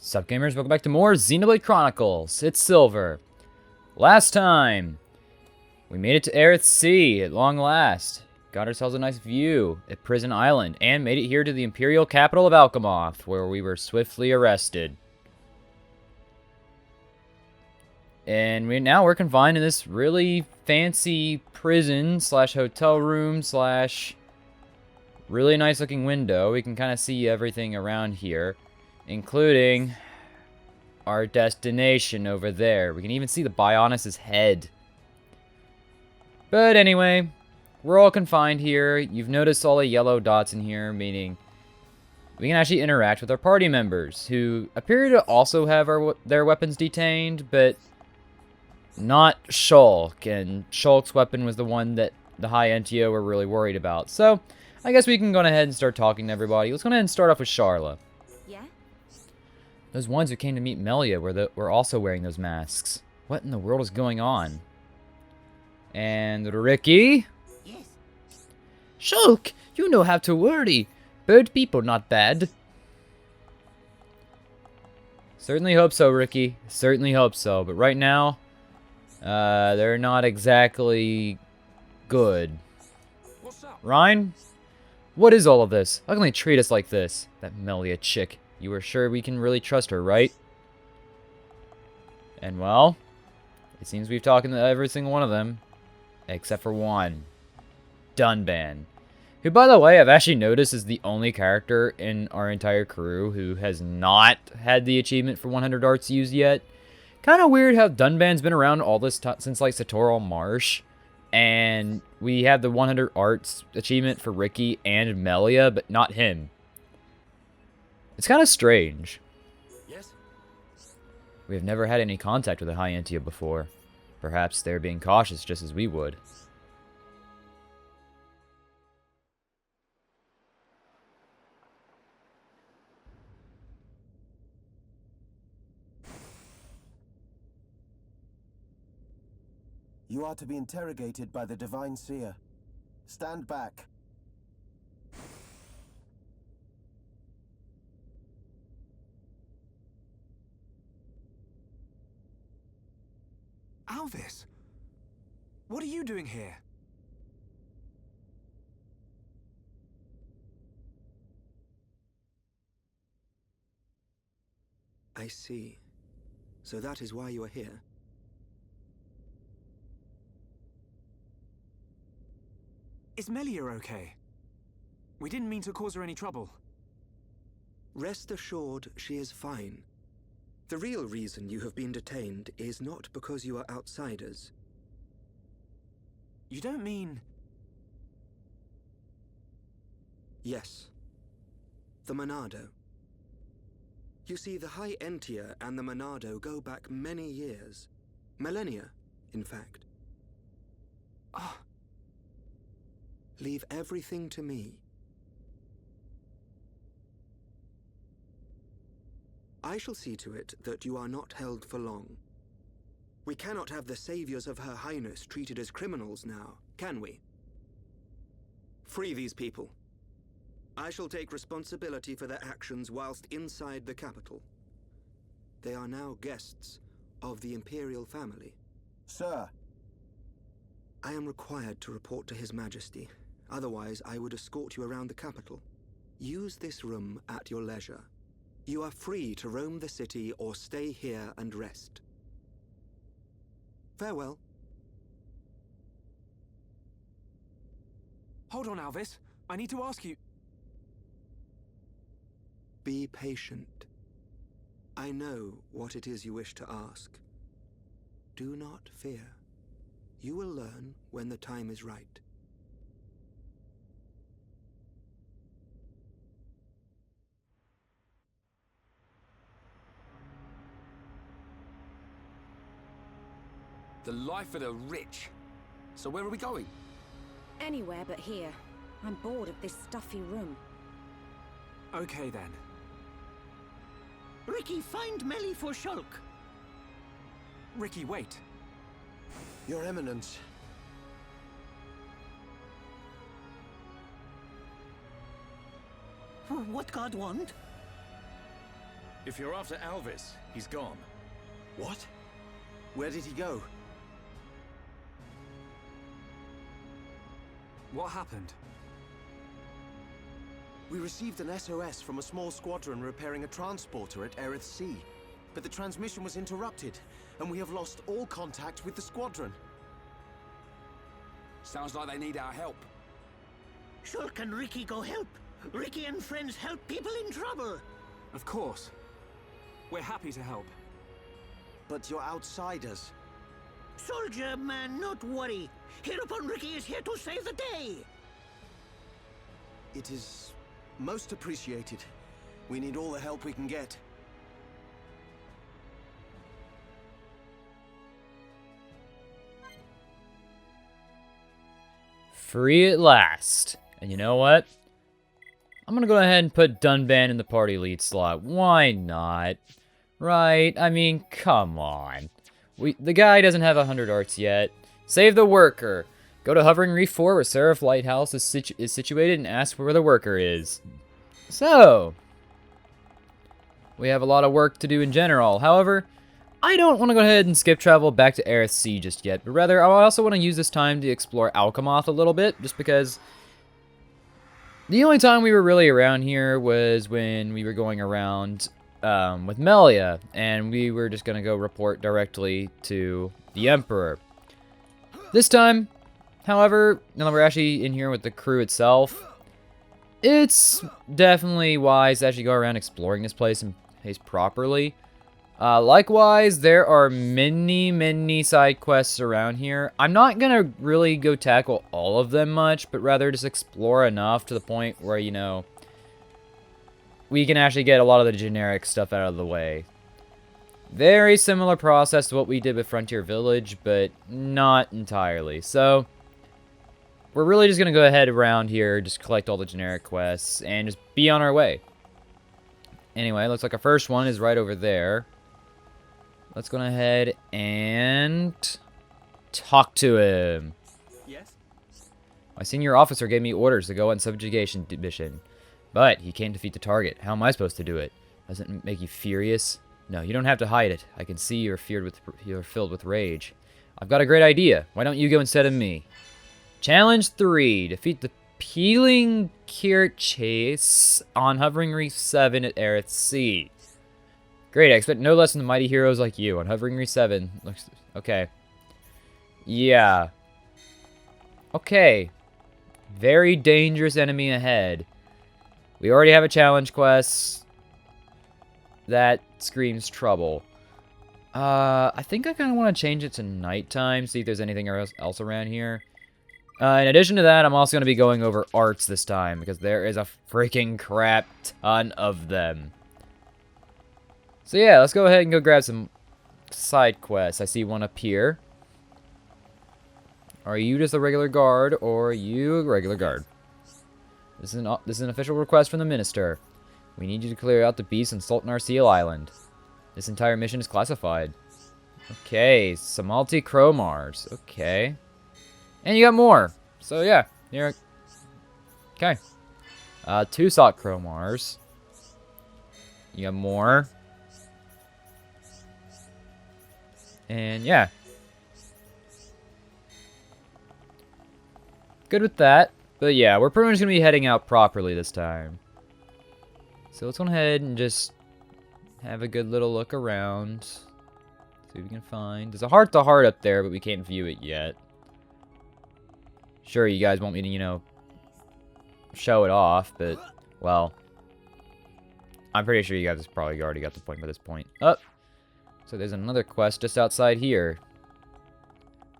Sup gamers, welcome back to more Xenoblade Chronicles. It's Silver. Last time, we made it to Aerith Sea at long last. Got ourselves a nice view at Prison Island, and made it here to the Imperial capital of Alchemoth, where we were swiftly arrested. And now we're confined in this really fancy prison slash hotel room slash really nice looking window. We can kind of see everything around here, including our destination over there. We can even see the Bionis' head. But anyway, we're all confined here. You've noticed all the yellow dots in here, meaning we can actually interact with our party members, who appear to also have their weapons detained, but not Shulk. And Shulk's weapon was the one that the High Entia were really worried about. So I guess we can go ahead and start talking to everybody. Let's go ahead and start off with Charla. Yeah? Those ones who came to meet Melia were also wearing those masks. What in the world is going on? And Ricky? Yes. Shulk, you know how to worry. Bird people not bad. Certainly hope so, Ricky. Certainly hope so. But right now, they're not exactly good. What's up? Ryan? What is all of this? How can they treat us like this? That Melia chick. You are sure we can really trust her, right? And well, it seems we've talked to every single one of them. Except for one. Dunban. Who, by the way, I've actually noticed is the only character in our entire crew who has not had the achievement for 100 arts used yet. Kind of weird how Dunban's been around all this time since, like, Satoral Marsh. And we have the 100 arts achievement for Ricky and Melia, but not him. It's kind of strange. Yes? We have never had any contact with the High Entia before. Perhaps they're being cautious just as we would. You are to be interrogated by the Divine Seer. Stand back. Alvis! What are you doing here? I see. So that is why you are here. Is Melia okay? We didn't mean to cause her any trouble. Rest assured, she is fine. The real reason you have been detained is not because you are outsiders. You don't mean... Yes. The Monado. You see, the High Entia and the Monado go back many years. Millennia, in fact. Ah, Leave everything to me. I shall see to it that you are not held for long. We cannot have the saviors of Her Highness treated as criminals now, can we? Free these people. I shall take responsibility for their actions whilst inside the capital. They are now guests of the Imperial family. Sir, I am required to report to His Majesty. Otherwise, I would escort you around the capital. Use this room at your leisure. You are free to roam the city or stay here and rest. Farewell. hold on, Alvis. I need to ask you... Be patient. I know what it is you wish to ask. Do not fear. You will learn when the time is right. The life of the rich. So where are we going? Anywhere but here. I'm bored of this stuffy room. Okay then. Ricky, find Melia for Shulk. Ricky, wait. Your Eminence. What God want? If you're after Alvis, he's gone. What? Where did he go? What happened? We received an SOS from a small squadron repairing a transporter at Aerith Sea. But the transmission was interrupted, and we have lost all contact with the squadron. Sounds like they need our help. Shulk and Ricky go help. Ricky and friends help people in trouble. Of course. We're happy to help. But you're outsiders. Soldier man, not worry. Hereupon Ricky is here to save the day. It is most appreciated. We need all the help we can get. Free at last. And you know what? I'm gonna go ahead and put Dunban in the party lead slot. Why not? Right? I mean, come on. The guy doesn't have 100 arts yet. Save the worker. Go to Hovering Reef 4 where Seraph Lighthouse is situated and ask where the worker is. So, we have a lot of work to do in general. However, I don't want to go ahead and skip travel back to Aerith Sea just yet, but rather I also want to use this time to explore Alchemoth a little bit, just because the only time we were really around here was when we were going around with Melia, and we were just going to go report directly to the Emperor. This time, however, now that we're actually in here with the crew itself, it's definitely wise to actually go around exploring this place and pace properly. Likewise, there are many side quests around here. I'm not gonna really go tackle all of them much, but rather just explore enough to the point where, you know, we can actually get a lot of the generic stuff out of the way. Very similar process to what we did with Frontier Village, but not entirely. So, we're really just gonna go ahead around here, just collect all the generic quests, and just be on our way. Anyway, looks like our first one is right over there. Let's go ahead and talk to him. Yes? My senior officer gave me orders to go on subjugation mission, but he can't defeat the target. How am I supposed to do it? Doesn't it make you furious? No, you don't have to hide it. I can see you're filled with rage. I've got a great idea. Why don't you go instead of me? Challenge 3. Defeat the Peeling Kirchase on Hovering Reef 7 at Aerith Sea. Great, I expect no less than the mighty heroes like you on Hovering Reef 7. Looks okay. Yeah. Okay. Very dangerous enemy ahead. We already have a challenge quest. That screams trouble. I think I kind of want to change it to nighttime, see if there's anything else around here. In addition to that, I'm also going to be going over arts this time, because there is a freaking crap ton of them. So yeah, let's go ahead and go grab some side quests. I see one up here. Are you just a regular guard, or are you a regular guard? This is an official request from the Minister. We need you to clear out the beasts on Sultanar Seal Island. This entire mission is classified. Okay, Samalti Cromars. Okay. And you got more. So yeah, here. Okay. Tusok Cromars. You got more. And yeah. Good with that. But yeah, we're pretty much going to be heading out properly this time. So let's go ahead and just have a good little look around. See what we can find. There's a heart-to-heart up there, but we can't view it yet. Sure, you guys want me to, you know, show it off, but, well, I'm pretty sure you guys probably already got the point by this point. Oh, so there's another quest just outside here.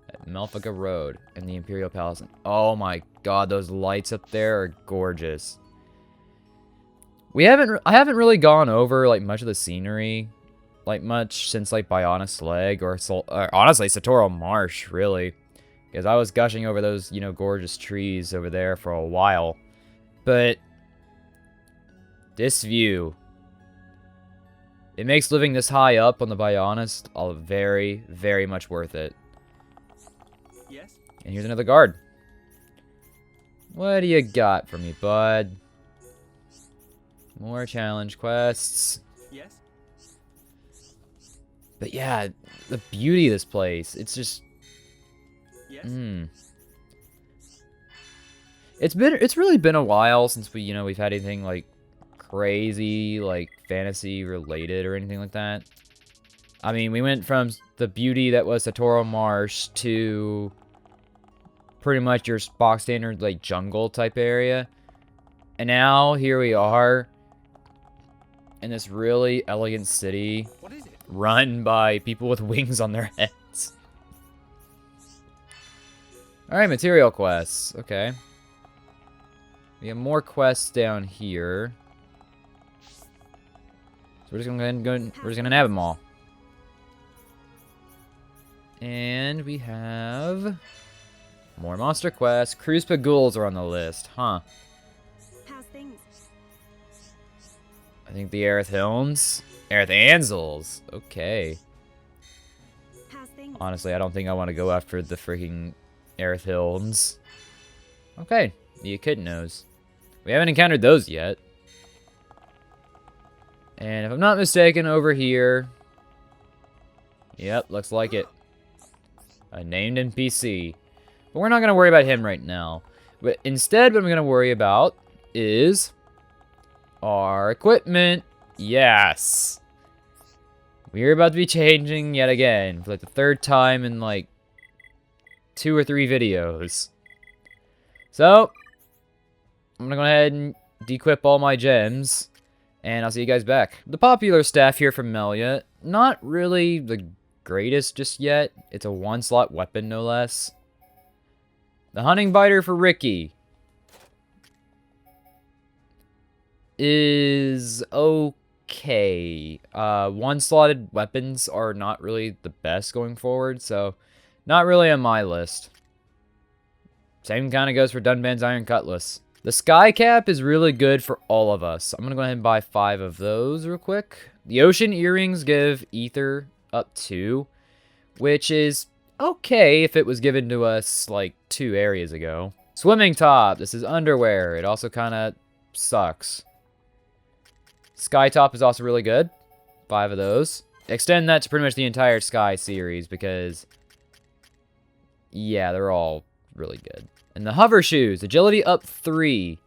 At Melfiga Road in the Imperial Palace. Oh my god, those lights up there are gorgeous. I haven't really gone over, like, much of the scenery, like, much since, like, Bionis Leg, or honestly, Satoral Marsh, really. Because I was gushing over those, you know, gorgeous trees over there for a while. But this view, it makes living this high up on the Bionis all very, very much worth it. Yes? And here's another guard. What do you got for me, bud? More challenge quests. Yes? But yeah, the beauty of this place. It's just... Yes? It's really been a while since we've had anything, like, crazy, like, fantasy related or anything like that. I mean, we went from the beauty that was Satoru Marsh to pretty much your box standard, like, jungle type area. And now, here we are in this really elegant city What is it? run by people with wings on their heads. Alright, material quests. Okay. We have more quests down here. So we're just gonna go ahead and we're just gonna nab them all. And we have more monster quests. Cruise Ghouls are on the list, huh? How's things? I think the Aerith Hilns. Aerith Ansels. Okay. How's things? Honestly, I don't think I want to go after the freaking Aerith Hilns. Okay, the Echidnos. We haven't encountered those yet. And if I'm not mistaken, over here... Yep, looks like it. A named NPC. But we're not going to worry about him right now. But instead, what I'm going to worry about is... our equipment. Yes. We're about to be changing yet again. For like the third time in like 2 or 3 videos. So, I'm going to go ahead and dequip all my gems. And I'll see you guys back. The popular staff here from Melia. Not really the greatest just yet. It's a 1-slot weapon, no less. The Hunting Biter for Ricky is okay. 1-slotted weapons are not really the best going forward, so not really on my list. Same kind of goes for Dunban's Iron Cutlass. The Sky Cap is really good for all of us. I'm going to go ahead and buy 5 of those real quick. The Ocean Earrings give Ether up 2, which is okay if it was given to us like 2 areas ago. Swimming Top. This is underwear. It also kind of sucks. Sky Top is also really good. 5 of those. Extend that to pretty much the entire Sky series because, yeah, they're all really good. And the Hover Shoes. Agility up 3.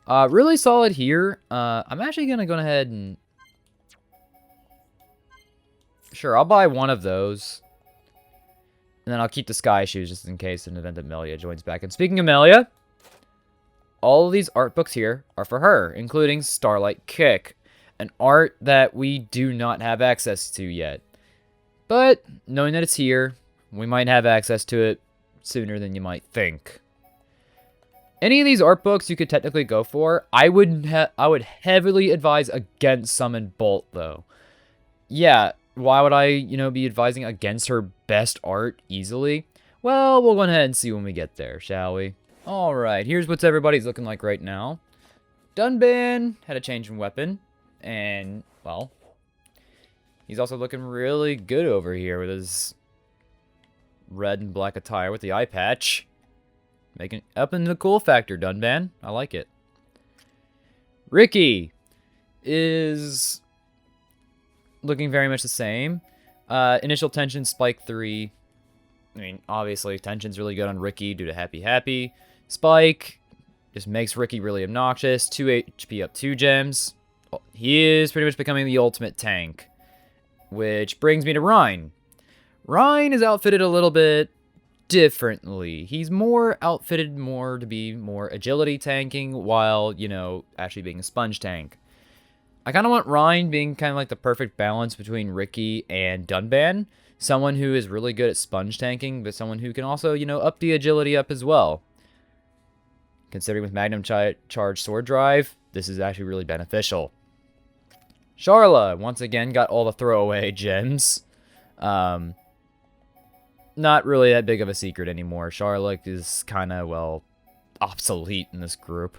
Really solid here. I'm actually going to go ahead and... Sure, I'll buy 1 of those. And then I'll keep the Sky Shoes just in case in the event that Melia joins back. And speaking of Melia, all of these art books here are for her, including Starlight Kick. An art that we do not have access to yet. But, knowing that it's here, we might have access to it sooner than you might think. Any of these art books you could technically go for. I would heavily advise against Summon Bolt, though. Yeah, why would I, be advising against her best art easily? Well, we'll go ahead and see when we get there, shall we? Alright, here's what everybody's looking like right now. Dunban had a change in weapon. And, well, he's also looking really good over here with his red and black attire with the eye patch. Making up in the cool factor, Dunban. I like it. Ricky is looking very much the same. Initial tension, spike 3. I mean, obviously, tension's really good on Ricky due to Happy Happy. Spike just makes Ricky really obnoxious. 2 HP up 2 gems. He is pretty much becoming the ultimate tank. Which brings me to Rhine. Rhine is outfitted a little bit differently. He's more outfitted to be more agility tanking while, actually being a sponge tank. I kind of want Rhine being kind of like the perfect balance between Ricky and Dunban. Someone who is really good at sponge tanking, but someone who can also, up the agility up as well. Considering with Magnum Charge Sword Drive, this is actually really beneficial. Charla, once again, got all the throwaway gems. Not really that big of a secret anymore. Charla is kind of, well, obsolete in this group.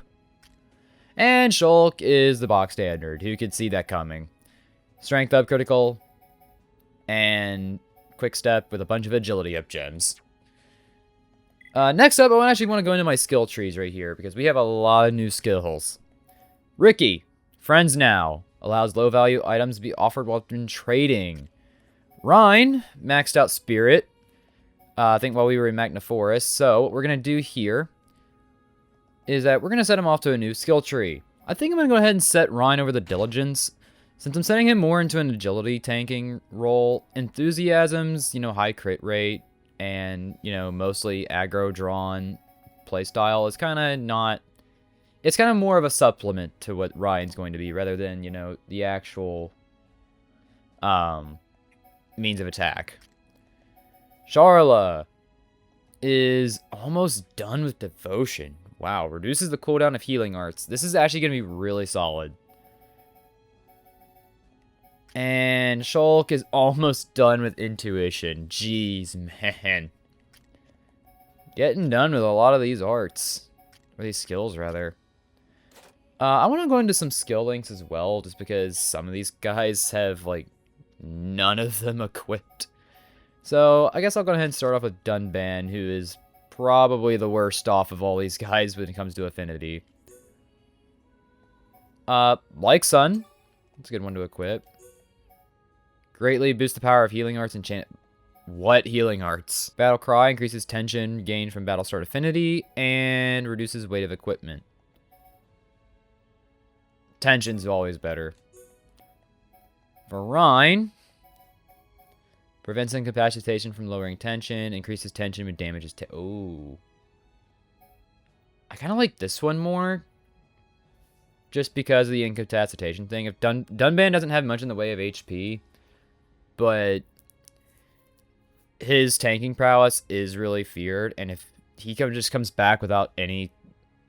And Shulk is the box standard. Who could see that coming? Strength up critical. And quick step with a bunch of agility up gems. Next up, I actually want to go into my skill trees right here because we have a lot of new skills. Ricky, Friends Now. Allows low-value items to be offered while in trading. Rhine maxed out Spirit, I think while we were in Magna Forest. So what we're going to do here is that we're going to set him off to a new skill tree. I think I'm going to go ahead and set Rhine over the Diligence, since I'm setting him more into an agility tanking role. Enthusiasm's, high crit rate and, mostly aggro drawn playstyle is kind of not... It's kind of more of a supplement to what Ryan's going to be, rather than, the actual means of attack. Charla is almost done with Devotion. Wow, reduces the cooldown of healing arts. This is actually going to be really solid. And Shulk is almost done with Intuition. Jeez, man. Getting done with a lot of these arts. Or these skills, rather. I want to go into some skill links as well, just because some of these guys have, none of them equipped. So, I guess I'll go ahead and start off with Dunban, who is probably the worst off of all these guys when it comes to affinity. Like Sun. That's a good one to equip. Greatly boosts the power of healing arts and What healing arts? Battle Cry increases tension gained from battle start affinity and reduces weight of equipment. Tension's always better. Varine prevents incapacitation from lowering tension, increases tension when damage is oh. I kind of like this one more. Just because of the incapacitation thing. If Dunban doesn't have much in the way of HP, but his tanking prowess is really feared, and if he just comes back without any...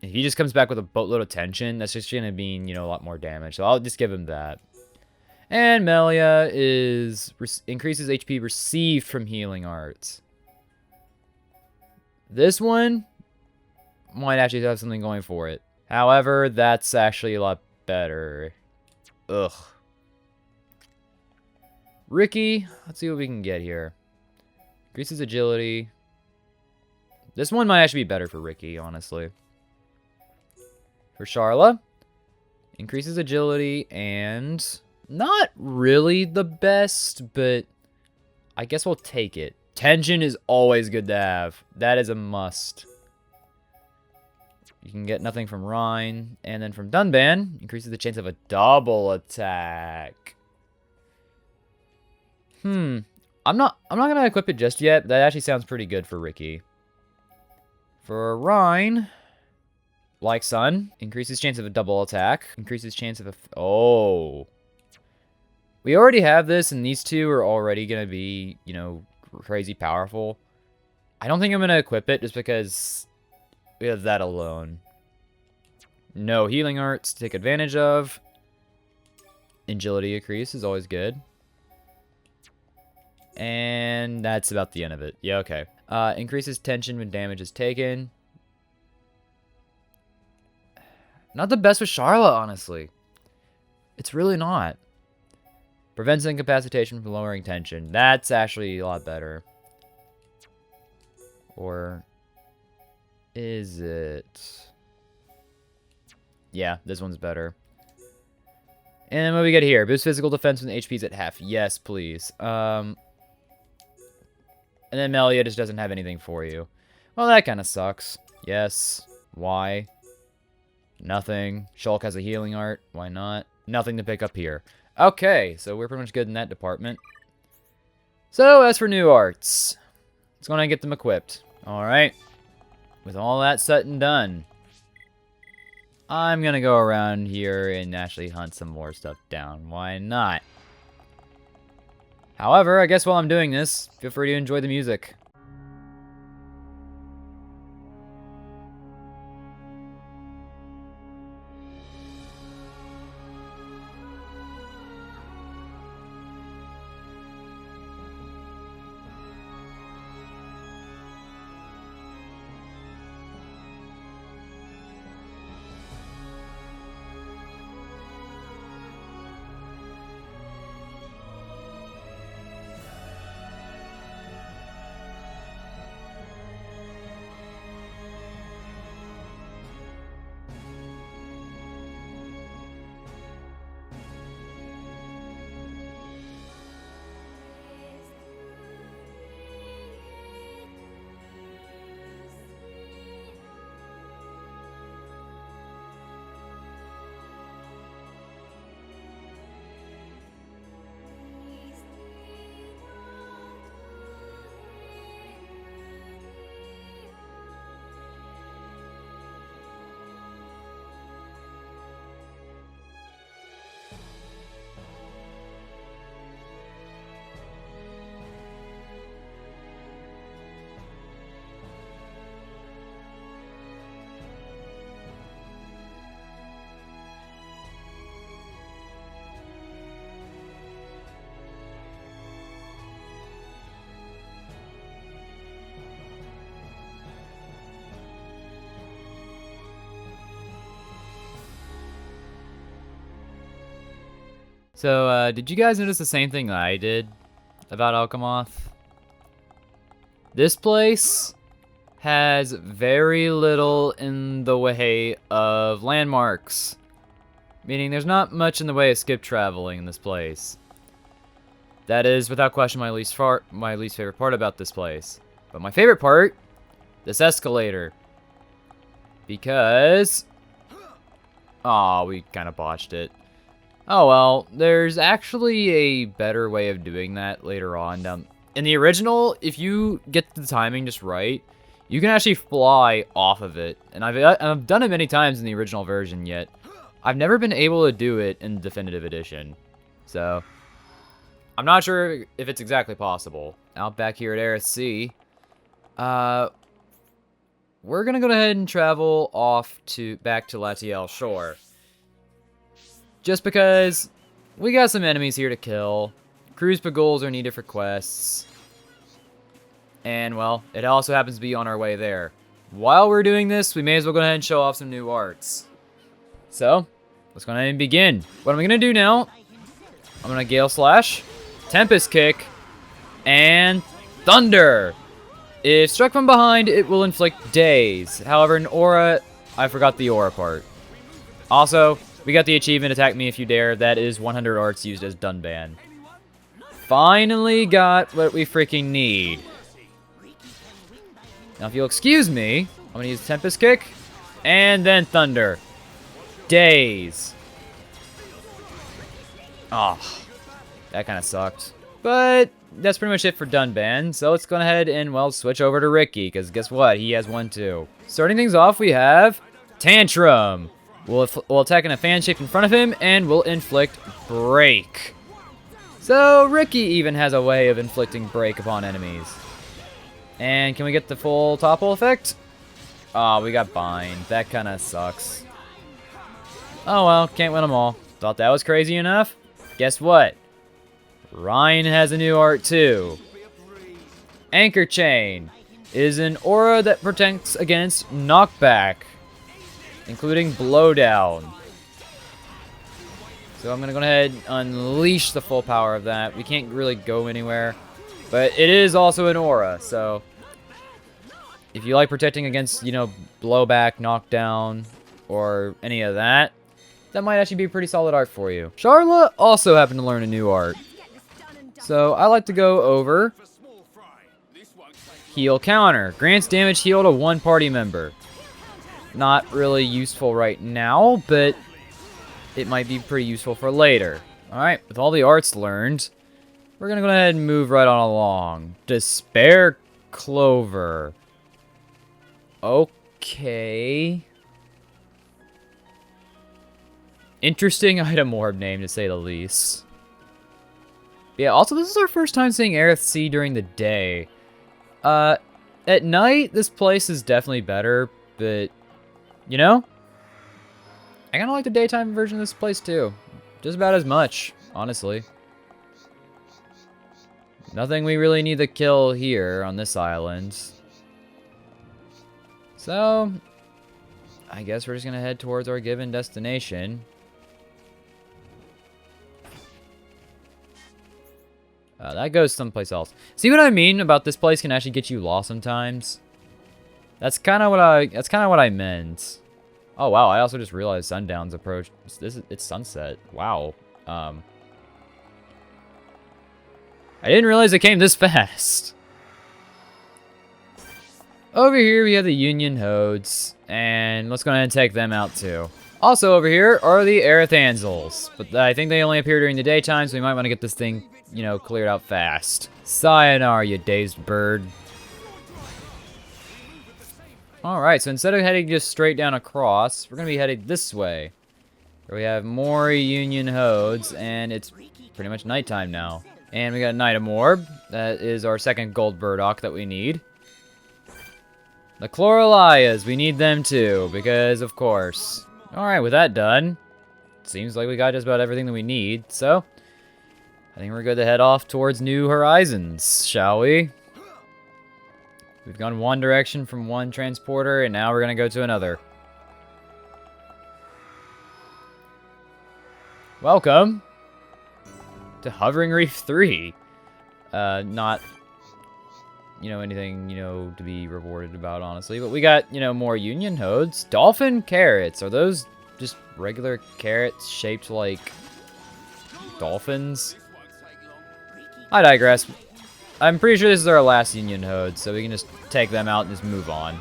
If he just comes back with a boatload of tension, that's just going to mean, a lot more damage. So I'll just give him that. And Melia increases HP received from healing arts. This one might actually have something going for it. However, that's actually a lot better. Ugh. Ricky, let's see what we can get here. Increases agility. This one might actually be better for Ricky, honestly. For Charla, increases agility and not really the best, but I guess we'll take it. Tension is always good to have. That is a must. You can get nothing from Rhine, and then from Dunban, increases the chance of a double attack. I'm not gonna equip it just yet, but that actually sounds pretty good for Ricky. For Rhine, like Sun, increases chance of a double attack, increases chance of a... Oh. We already have this, and these two are already gonna be, crazy powerful. I don't think I'm gonna equip it just because we have that alone. No healing arts to take advantage of. Agility increase is always good. And that's about the end of it. Yeah, okay. Increases tension when damage is taken. Not the best with Charla, honestly. It's really not. Prevents incapacitation from lowering tension. That's actually a lot better. Or is it? Yeah, this one's better. And what do we get here? Boost physical defense when HP's at half. Yes, please. And then Melia just doesn't have anything for you. Well, that kind of sucks. Yes. Why? Nothing. Shulk has a healing art. Why not? Nothing to pick up here. Okay, so we're pretty much good in that department. So, as for new arts, let's go ahead and get them equipped. Alright. With all that set and done, I'm gonna go around here and actually hunt some more stuff down. Why not? However, I guess while I'm doing this, feel free to enjoy the music. So, did you guys notice the same thing that I did about Alchemoth? This place has very little in the way of landmarks. Meaning there's not much in the way of skip traveling in this place. That is, without question, my least favorite part about this place. But my favorite part, this escalator. Because... aw, we kind of botched it. Oh well, there's actually a better way of doing that later on. In the original, if you get the timing just right, you can actually fly off of it. And I've done it many times in the original version, yet I've never been able to do it in Definitive Edition. So, I'm not sure if it's exactly possible. Out back here at Aerith Sea, we're gonna go ahead and travel back to Latiel Shore. Just because we got some enemies here to kill. Cruise Pagols are needed for quests. And, well, it also happens to be on our way there. While we're doing this, we may as well go ahead and show off some new arts. So, let's go ahead and begin. What am I going to do now? I'm going to Gale Slash, Tempest Kick, and Thunder. If struck from behind, it will inflict daze. However, in Aura, I forgot the Aura part. Also, we got the achievement, Attack Me If You Dare. That is 100 arts used as Dunban. Finally got what we freaking need. Now, if you'll excuse me, I'm going to use Tempest Kick, and then Thunder. Daze. Oh, that kind of sucked. But that's pretty much it for Dunban, so let's go ahead and, well, switch over to Ricky, because guess what? He has one too. Starting things off, we have Tantrum. We'll attack in a fan shape in front of him, and we'll inflict Break. So, Ricky even has a way of inflicting Break upon enemies. And can we get the full topple effect? Oh, we got Bind. That kind of sucks. Oh well, can't win them all. Thought that was crazy enough? Guess what? Ryan has a new art too. Anchor Chain is an aura that protects against knockback, including blowdown. So I'm going to go ahead and unleash the full power of that. We can't really go anywhere, but it is also an aura, so if you like protecting against, you know, blowback, knockdown, or any of that, that might actually be a pretty solid art for you. Charla also happened to learn a new art. So I like to go over Heal Counter. Grants damage heal to one party member. Not really useful right now, but it might be pretty useful for later. Alright, with all the arts learned, we're going to go ahead and move right on along. Despair Clover. Okay. Interesting item orb name, to say the least. Yeah, also, this is our first time seeing Aerith Sea during the day. At night, this place is definitely better, but, you know, I kind of like the daytime version of this place, too. Just about as much, honestly. Nothing we really need to kill here on this island. So, I guess we're just going to head towards our given destination. That goes someplace else. See what I mean about this place can actually get you lost sometimes? That's kind of what I meant. Oh wow, I also just realized sundown's approach. It's sunset. Wow. I didn't realize it came this fast. Over here we have the Union Hodes, and let's go ahead and take them out too. Also over here are the Aerithanzels, but I think they only appear during the daytime, so we might want to get this thing, you know, cleared out fast. Sayonara, you dazed bird. Alright, so instead of heading just straight down across, we're going to be heading this way. Where we have more Union Hodes, and it's pretty much nighttime now. And we got an item orb. That is our second gold burdock that we need. The Chloralias, we need them too, because of course. Alright, with that done, seems like we got just about everything that we need, so I think we're good to head off towards New Horizons, shall we? We've gone one direction from one transporter, and now we're going to go to another. Welcome to Hovering Reef 3. Not, anything, to be rewarded about, honestly. But we got, more Union Hodes. Dolphin carrots. Are those just regular carrots shaped like dolphins? I digress. I'm pretty sure this is our last Union Hode, so we can just take them out and just move on.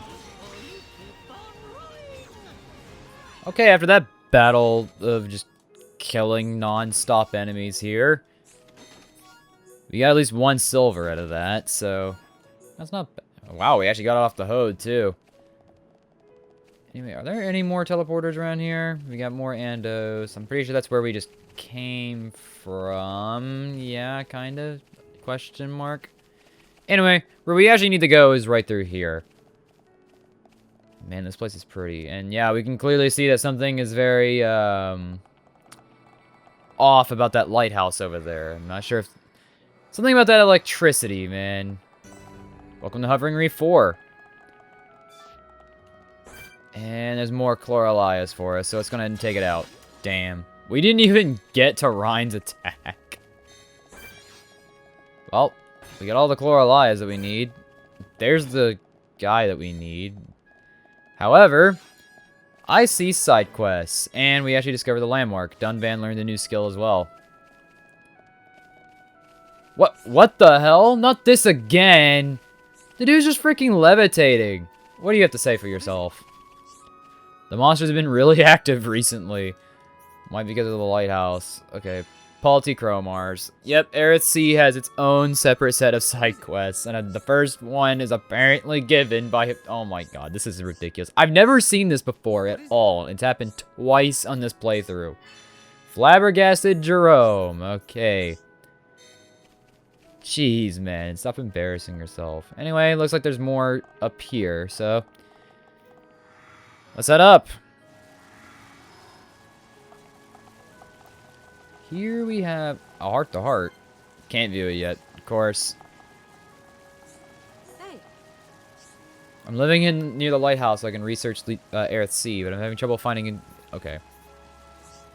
Okay, after that battle of just killing non-stop enemies here, we got at least 1 silver out of that, so that's not bad. Wow, we actually got off the Hode, too. Anyway, are there any more teleporters around here? We got more Andos. I'm pretty sure that's where we just came from. Yeah, kind of. Question mark. Anyway, where we actually need to go is right through here. Man, this place is pretty. And yeah, we can clearly see that something is very off about that lighthouse over there. I'm not sure if... Something about that electricity, man. Welcome to Hovering Reef 4. And there's more Chloralias for us, so let's go ahead and take it out. Damn. We didn't even get to Rhine's attack. Well, we got all the Chloralias that we need. There's the guy that we need. However, I see side quests, and we actually discovered the landmark. Dunban learned a new skill as well. What the hell? Not this again! The dude's just freaking levitating. What do you have to say for yourself? The monsters have been really active recently. Might be because of the lighthouse. Okay. Palti Chromars. Yep, Aerith Sea has its own separate set of side quests, and the first one is apparently given by... Oh my god, this is ridiculous. I've never seen this before at all. It's happened twice on this playthrough. Flabbergasted Jerome. Okay. Jeez, man. Stop embarrassing yourself. Anyway, looks like there's more up here, so... Let's head up. Here we have a heart-to-heart. Can't view it yet, of course. Hey. I'm living near the lighthouse so I can research the Aerith Sea, but I'm having trouble finding... Okay.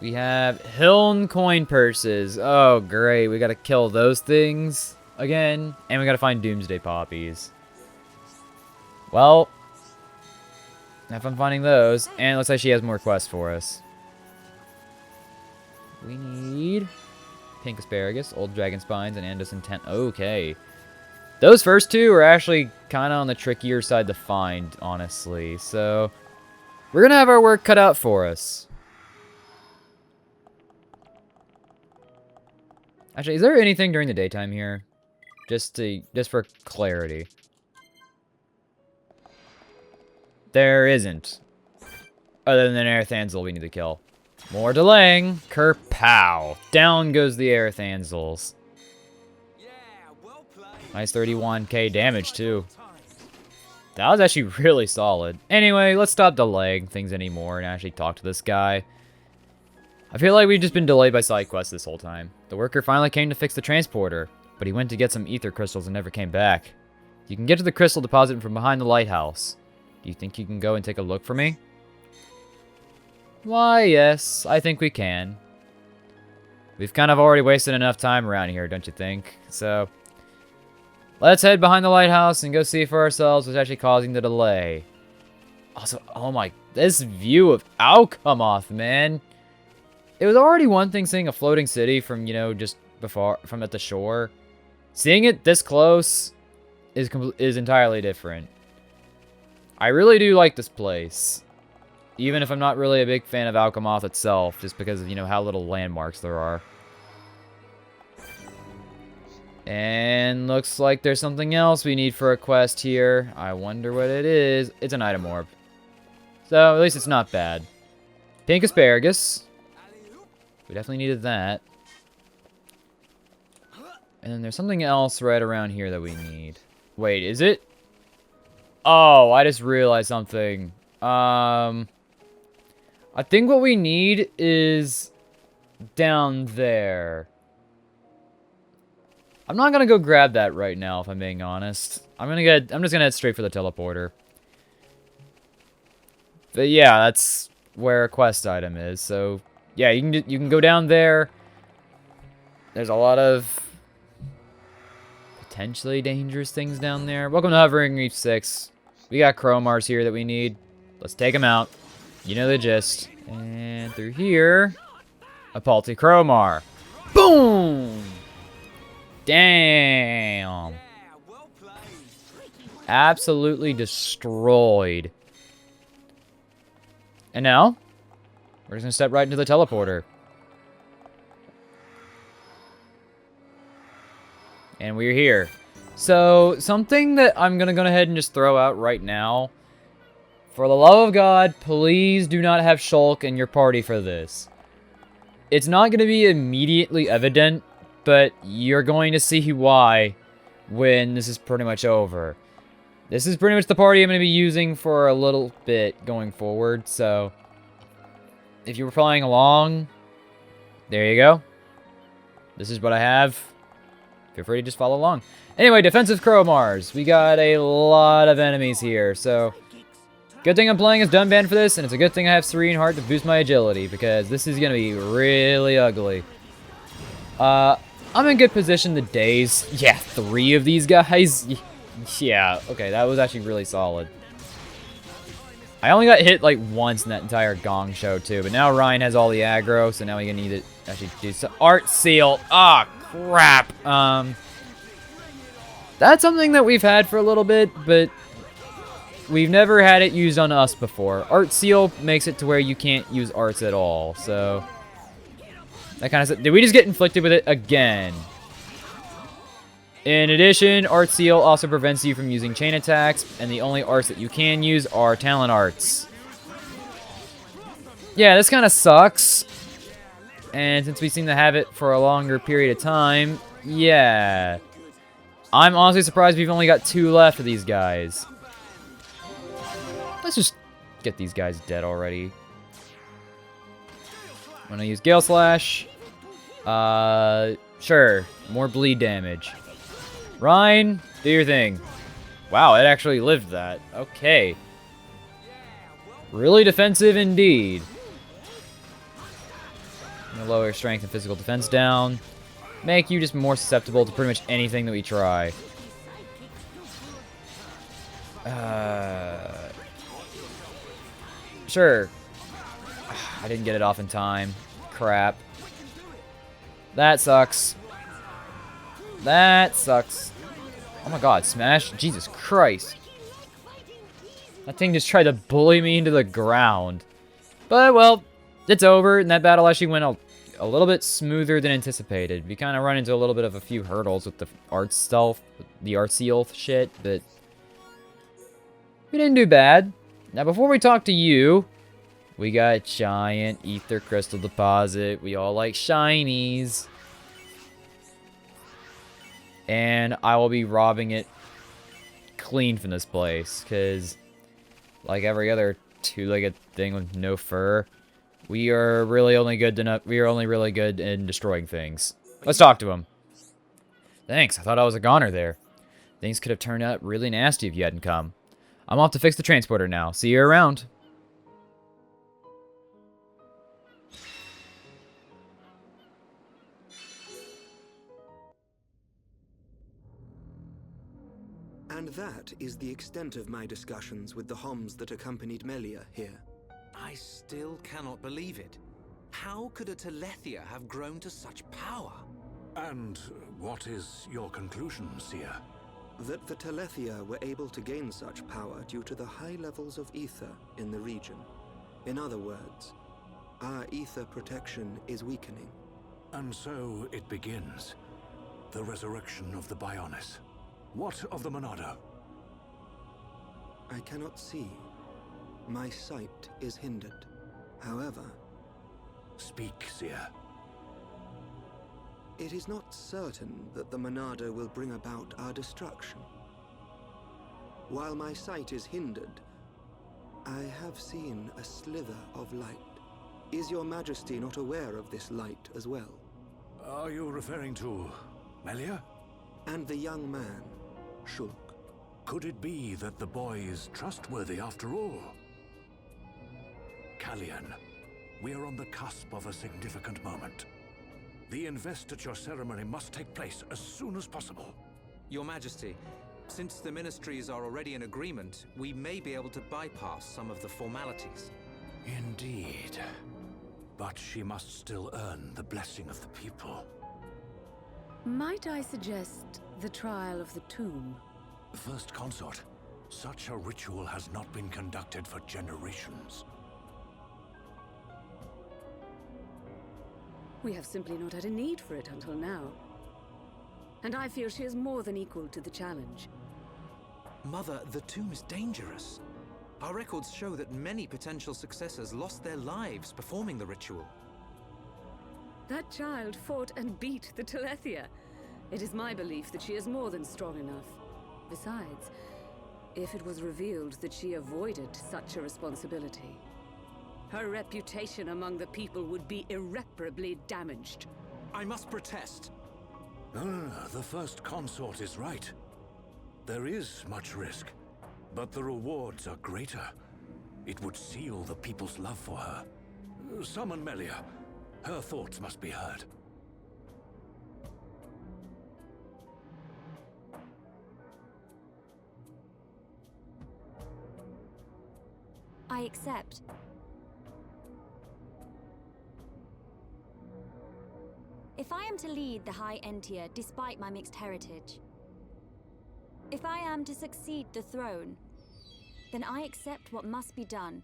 We have Hiln coin purses. Oh, great. We gotta kill those things again. And we gotta find Doomsday poppies. Well... Have fun finding those. And it looks like she has more quests for us. We need pink asparagus, old dragon spines, and Andos intent. Okay. Those first two are actually kind of on the trickier side to find, honestly. So, we're going to have our work cut out for us. Actually, is there anything during the daytime here? Just for clarity. There isn't. Other than Aerith we need to kill. More delaying. Kerpow. Down goes the Aerith. Nice 31k damage, too. That was actually really solid. Anyway, let's stop delaying things anymore and actually talk to this guy. I feel like we've just been delayed by side quests this whole time. The worker finally came to fix the transporter, but he went to get some ether crystals and never came back. You can get to the crystal deposit from behind the lighthouse. Do you think you can go and take a look for me? Why, yes, I think we can. We've kind of already wasted enough time around here, don't you think? So, let's head behind the lighthouse and go see for ourselves what's actually causing the delay. Also, oh my, this view of Alchemath, man. It was already one thing seeing a floating city from, just before, from at the shore. Seeing it this close is entirely different. I really do like this place. Even if I'm not really a big fan of Alchemath itself, just because of, how little landmarks there are. And looks like there's something else we need for a quest here. I wonder what it is. It's an item orb. So, at least it's not bad. Pink asparagus. We definitely needed that. And then there's something else right around here that we need. Wait, is it? Oh, I just realized something. I think what we need is down there. I'm not gonna go grab that right now, if I'm being honest. I'm just gonna head straight for the teleporter. But yeah, that's where a quest item is. So yeah, you can go down there. There's a lot of potentially dangerous things down there. Welcome to Hovering Reef 6. We got Chromars here that we need. Let's take them out. You know the gist. And through here, a Palti Chromar. Boom! Damn. Absolutely destroyed. And now, we're just going to step right into the teleporter. And we're here. So, something that I'm going to go ahead and just throw out right now. For the love of God, please do not have Shulk in your party for this. It's not going to be immediately evident, but you're going to see why when this is pretty much over. This is pretty much the party I'm going to be using for a little bit going forward, so if you were following along, there you go. This is what I have. Feel free to just follow along. Anyway, defensive Chromars. We got a lot of enemies here, so good thing I'm playing as Dunban for this, and it's a good thing I have Serene Heart to boost my agility, because this is going to be really ugly. I'm in good position to daze. Yeah, 3 of these guys. Yeah, okay, that was actually really solid. I only got hit like once in that entire Gong show too, but now Ryan has all the aggro, so now we're gonna need to actually do some Art Seal. Ah, crap. That's something that we've had for a little bit, but we've never had it used on us before. Art Seal makes it to where you can't use arts at all, so that kind of. Did we just get inflicted with it again? In addition, Art Seal also prevents you from using chain attacks, and the only arts that you can use are talent arts. Yeah, this kind of sucks. And since we seem to have it for a longer period of time, yeah. I'm honestly surprised we've only got 2 left of these guys. Let's just get these guys dead already. I'm gonna use Gale Slash. Sure. More bleed damage. Ryan, do your thing. Wow, it actually lived that. Okay. Really defensive indeed. I'm gonna lower strength and physical defense down. Make you just more susceptible to pretty much anything that we try. Sure. I didn't get it off in time. Crap. That sucks. That sucks. Oh my god, smash. Jesus Christ. That thing just tried to bully me into the ground. But, well, it's over, and that battle actually went a little bit smoother than anticipated. We kind of run into a little bit of a few hurdles with the art stealth, the art seal shit, but we didn't do bad. Now, before we talk to you, we got a giant ether crystal deposit. We all like shinies. And I will be robbing it clean from this place, because like every other 2-legged thing with no fur, we are really only really good in destroying things. Let's talk to him. Thanks, I thought I was a goner there. Things could have turned out really nasty if you hadn't come. I'm off to fix the transporter now. See you around. And that is the extent of my discussions with the Homs that accompanied Melia here. I still cannot believe it. How could a Telethia have grown to such power? And what is your conclusion, Seer? That the Telethia were able to gain such power due to the high levels of ether in the region. In other words, our ether protection is weakening. And so it begins. The resurrection of the Bionis. What of the Monado? I cannot see. My sight is hindered. However... Speak, Seer. It is not certain that the Monado will bring about our destruction. While my sight is hindered, I have seen a slither of light. Is your Majesty not aware of this light as well? Are you referring to Melia? And the young man, Shulk. Could it be that the boy is trustworthy after all? Kallian, we are on the cusp of a significant moment. The investiture ceremony must take place as soon as possible. Your Majesty, since the ministries are already in agreement, we may be able to bypass some of the formalities. Indeed. But she must still earn the blessing of the people. Might I suggest the trial of the tomb? First Consort, such a ritual has not been conducted for generations. We have simply not had a need for it until now. And I feel she is more than equal to the challenge. Mother, the tomb is dangerous. Our records show that many potential successors lost their lives performing the ritual. That child fought and beat the Telethia. It is my belief that she is more than strong enough. Besides, if it was revealed that she avoided such a responsibility, her reputation among the people would be irreparably damaged. I must protest. No, the First Consort is right. There is much risk, but the rewards are greater. It would seal the people's love for her. Summon Melia. Her thoughts must be heard. I accept. If I am to lead the High Entia despite my mixed heritage, if I am to succeed the throne, then I accept what must be done.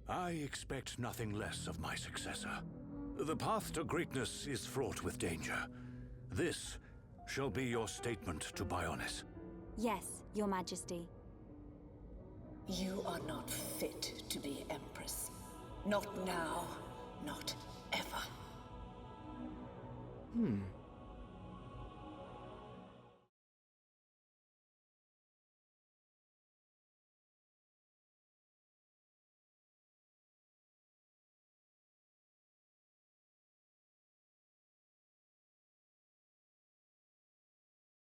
I expect nothing less of my successor. The path to greatness is fraught with danger. This shall be your statement to Bionis. Yes, Your Majesty. You are not fit to be Empress. Not now, not ever.